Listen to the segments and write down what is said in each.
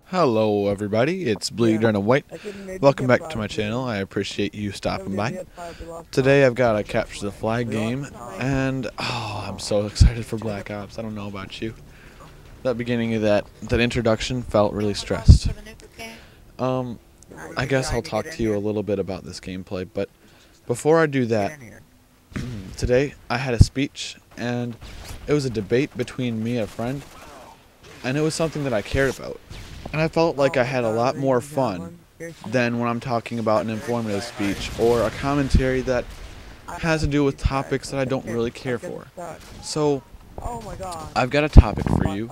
Hello everybody, it's Bleed Red and White. Welcome back to my channel. I appreciate you stopping by. Today I've got a capture the flag game, and I'm so excited for Black Ops. I don't know about you. That beginning of that introduction felt really stressed. I guess I'll talk to you a little bit about this gameplay, but before I do that, today I had a speech, and it was a debate between me and a friend, and it was something that I cared about. And I felt like I had a lot more fun than when I'm talking about an informative speech or a commentary that has to do with topics that I don't really care for. So, I've got a topic for you,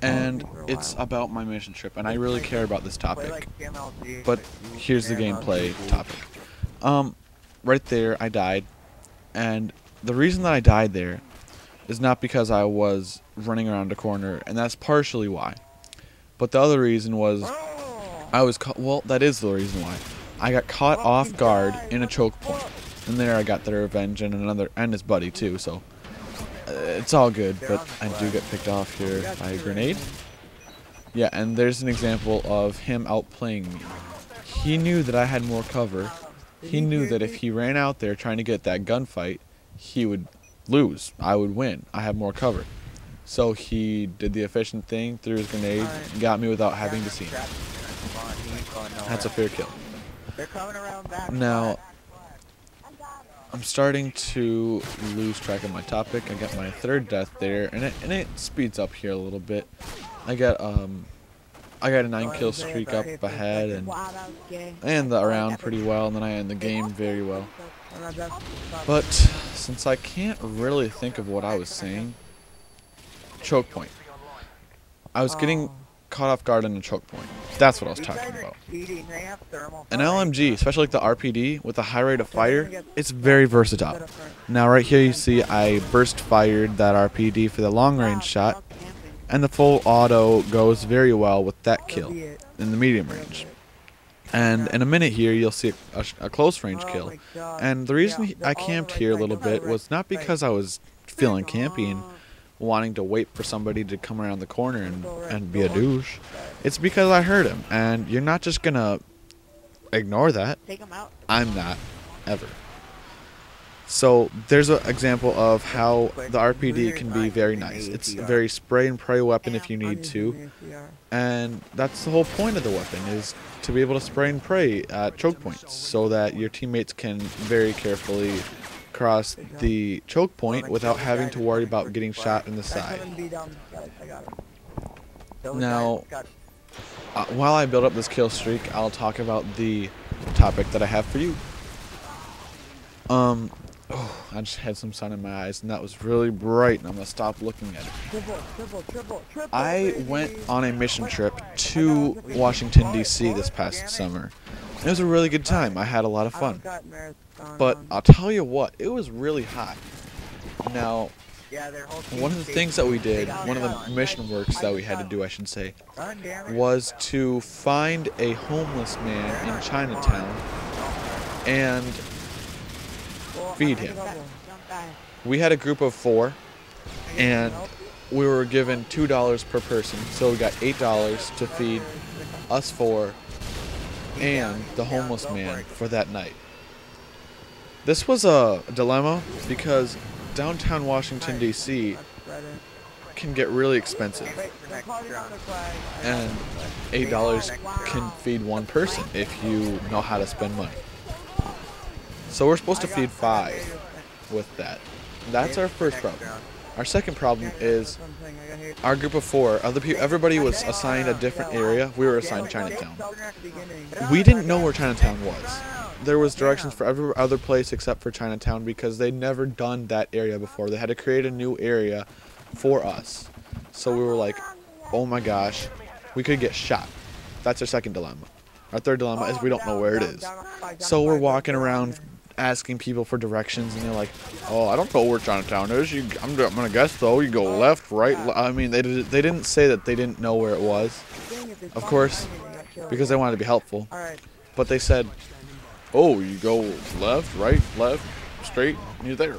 and it's about my mission trip, and I really care about this topic. But here's the gameplay topic. Right there, I died, and the reason that I died there is not because I was running around a corner, and that's partially why. But the other reason was I was caught. Well, that is the reason why. I got caught off guard in a choke point, and there I got the revenge and his buddy too. So it's all good. But I do get picked off here by a grenade. Yeah, and there's an example of him outplaying me. He knew that I had more cover. He knew that if he ran out there trying to get that gunfight, he would lose. I would win. I have more cover. So he did the efficient thing, threw his grenade, got me without having to see him. That's a fair kill. Now, I'm starting to lose track of my topic. I got my third death there, and it speeds up here a little bit. I got a 9-kill streak up ahead, and I end the round pretty well, and then I end the game very well. But since I can't really think of what I was saying, choke point. I was getting caught off guard in a choke point. That's what I was talking about. An LMG, especially like the RPD with a high rate of fire, it's very versatile. Now right here you see I burst fired that RPD for the long range shot, and the full auto goes very well with that kill in the medium range. And in a minute here you'll see a close range kill. And the reason I camped here a little bit was not because I was feeling campy and wanting to wait for somebody to come around the corner and be a douche. It's because I heard him, and you're not just gonna ignore that. I'm not, ever. So there's an example of how the RPD can be very nice. It's a very spray and pray weapon if you need to, and that's the whole point of the weapon, is to be able to spray and pray at choke points so that your teammates can very carefully cross the choke point without having to worry about getting shot in the side. Now, while I build up this kill streak, I'll talk about the topic that I have for you. I just had some sun in my eyes, and that was really bright, and I'm gonna stop looking at it. I went on a mission trip to Washington, D.C. this past summer. It was a really good time. I had a lot of fun. But I'll tell you what, it was really hot. Now, one of the things that we did, one of the mission works that we had to do, I should say, was to find a homeless man in Chinatown and feed him. We had a group of 4, and we were given $2 per person, so we got $8 to feed us 4 and the homeless man for that night. This was a dilemma because downtown Washington, D.C. can get really expensive, and $8 can feed one person if you know how to spend money. So we're supposed to feed 5 with that. That's our first problem. Our second problem is our group of 4, everybody was assigned a different area. We were assigned Chinatown. We didn't know where Chinatown was. There was directions for every other place except for Chinatown because they'd never done that area before. They had to create a new area for us. So we were like, oh my gosh, we could get shot. That's our second dilemma. Our third dilemma is we don't know where it is. So we're walking around asking people for directions, and they're like, oh, I don't know where Chinatown is. I'm gonna guess though, you go left, right. I mean, they didn't say that they didn't know where it was, of course, because they wanted to be helpful. But they said, oh, you go left, right, left, straight, and you're there.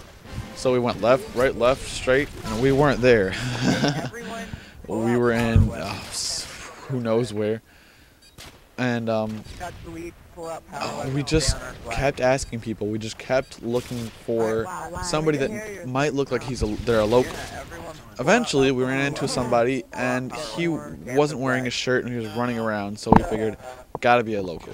So we went left, right, left, straight, and we weren't there. We were in who knows where, and we just kept asking people. We just kept looking for somebody that might look like they're a local. Eventually, we ran into somebody, and he wasn't wearing a shirt, and he was running around. So we figured, gotta be a local.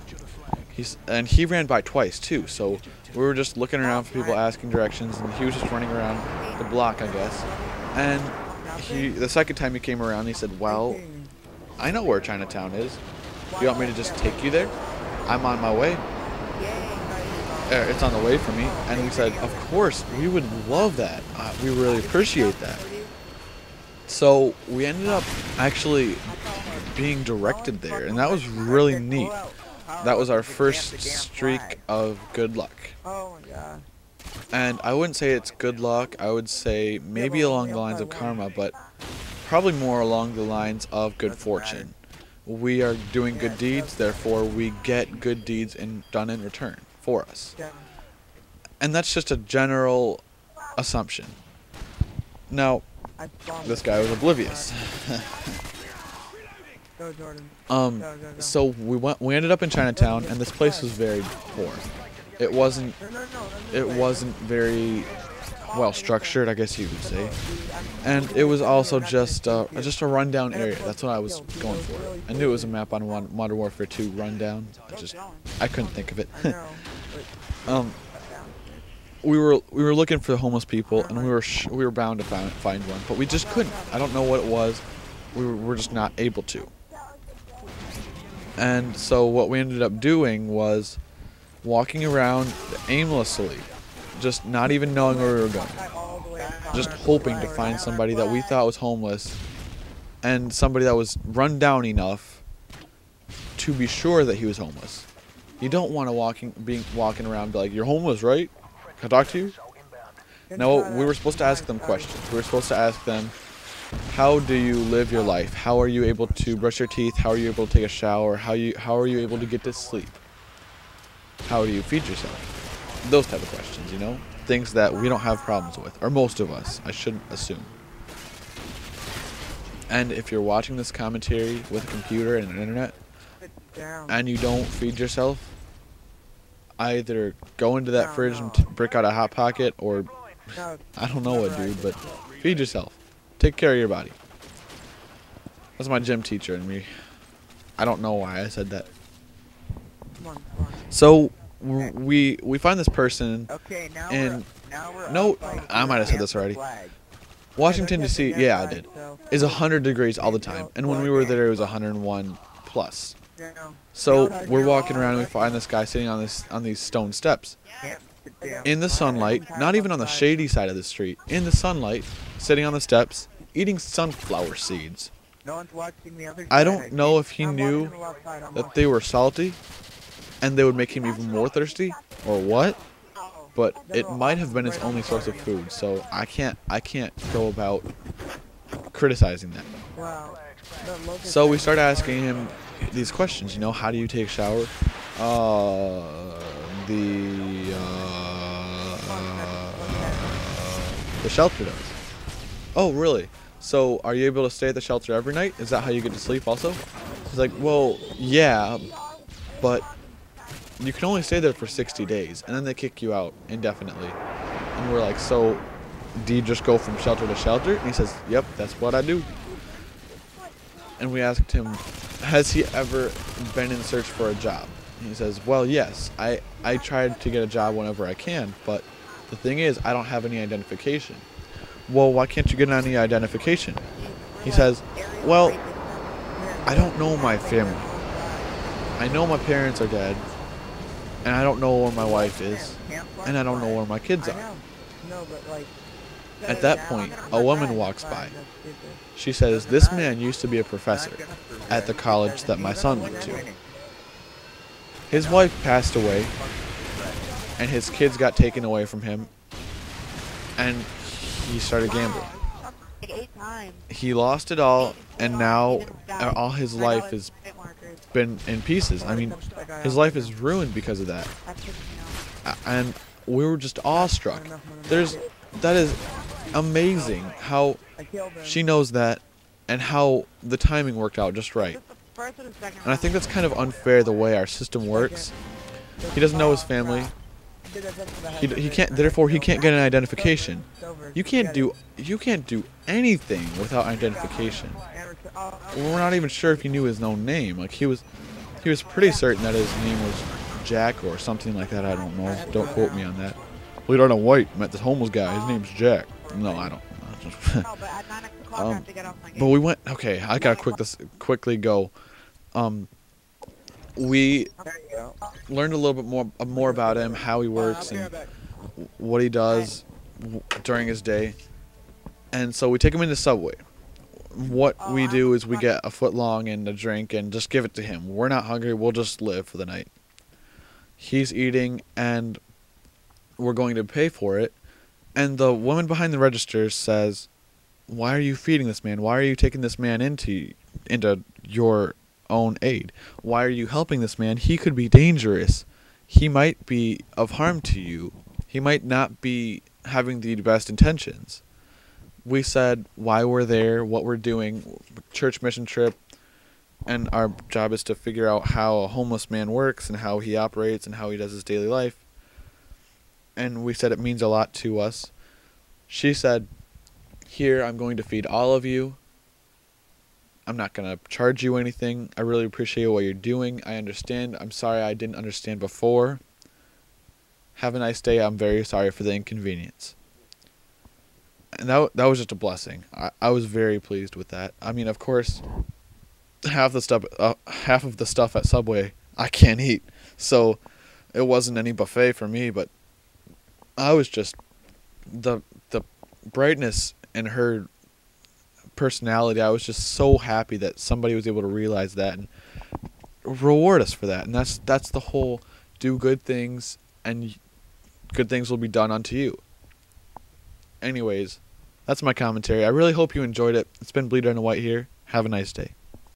He ran by twice too. So we were just looking around for people asking directions, and he was just running around the block, I guess. And the second time he came around, he said, "Well, I know where Chinatown is. You want me to just take you there? I'm on my way. It's on the way for me." And we said, "Of course, we would love that. We really appreciate that." So we ended up actually being directed there, and that was really neat. That was our first streak of good luck. And I wouldn't say it's good luck. I would say maybe along the lines of karma, but probably more along the lines of good fortune. We are doing good deeds, therefore we get good deeds done in return for us. And that's just a general assumption. Now, this guy was oblivious. So we ended up in Chinatown, and this place was very poor. It wasn't very well structured, I guess you could say. And it was also just a rundown area. That's what I was going for. I knew it was a map on Modern Warfare 2 rundown. I couldn't think of it. We were looking for homeless people, and we were bound to find one, but we just couldn't. I don't know what it was. We were just not able to. And so what we ended up doing was walking around aimlessly, just not even knowing where we were going, just hoping to find somebody that we thought was homeless, and somebody that was run down enough to be sure that he was homeless. You don't want to be walking around and be like, "You're homeless, right? Can I talk to you?" No, we were supposed to ask them questions. We were supposed to ask them, how do you live your life? How are you able to brush your teeth? How are you able to take a shower? How are you able to get to sleep? How do you feed yourself? Those type of questions, you know? Things that we don't have problems with, or most of us, I shouldn't assume. And if you're watching this commentary with a computer and an internet, and you don't feed yourself, either go into that fridge and break out a Hot Pocket, or I don't know what, dude, but feed yourself. Take care of your body. That's my gym teacher and me. I don't know why I said that. So we find this person in I might have said this already. Washington D.C. Yeah, I did. Is 100 degrees all the time, and when we were there, it was 101 plus. So we're walking around and we find this guy sitting on these stone steps in the sunlight, not even on the shady side of the street, in the sunlight, sitting on the steps, eating sunflower seeds. I don't know if he knew that they were salty and they would make him even more thirsty or what, but it might have been his only source of food, so I can't go about criticizing that. So we started asking him these questions, you know, how do you take a shower? The shelter does. Oh, really? So are you able to stay at the shelter every night? Is that how you get to sleep also? He's like, well, yeah, but you can only stay there for 60 days, and then they kick you out indefinitely. And we're like, so do you just go from shelter to shelter? And he says, yep, that's what I do. And we asked him, has he ever been in search for a job? And he says, well, yes, I tried to get a job whenever I can, but the thing is, I don't have any identification. Well, why can't you get any identification? He says, well, I don't know my family. I know my parents are dead, and I don't know where my wife is, and I don't know where my kids are. At that point, a woman walks by. She says, this man used to be a professor at the college that my son went to. His wife passed away, and his kids got taken away from him, and he started gambling. He lost it all, and now all his life has been in pieces. I mean, his life is ruined because of that. And we were just awestruck. That is amazing how she knows that, and how the timing worked out just right. And I think that's kind of unfair the way our system works. He doesn't know his family. He can't, therefore he can't get an identification. You can't do anything without identification. We're not even sure if he knew his own name. Like he was pretty certain that his name was Jack or something like that. I don't know. Don't quote me on that. We don't know White met this homeless guy. His name's Jack. No, I don't. But we went. Okay, I gotta quickly go. We learned a little bit more about him, how he works, and what he does during his day. And so we take him into Subway. What we do is we get a footlong and a drink and just give it to him. We're not hungry. We'll just live for the night. He's eating, and we're going to pay for it. And the woman behind the register says, "Why are you feeding this man? Why are you taking this man into your own aid? Why are you helping this man? He could be dangerous. He might be of harm to you. He might not be having the best intentions." We said why we're there, what we're doing, church mission trip, and our job is to figure out how a homeless man works and how he operates and how he does his daily life. And we said it means a lot to us. She said, "Here, I'm going to feed all of you. I'm not going to charge you anything. I really appreciate what you're doing. I understand. I'm sorry I didn't understand before. Have a nice day. I'm very sorry for the inconvenience." And that was just a blessing. I was very pleased with that. I mean, of course, half of the stuff at Subway I can't eat, so it wasn't any buffet for me. But I was just the brightness in her personality. I was just so happy that somebody was able to realize that and reward us for that. And that's the whole do good things and good things will be done unto you. Anyways, that's my commentary. I really hope you enjoyed it. It's been Bleeder and White here. Have a nice day.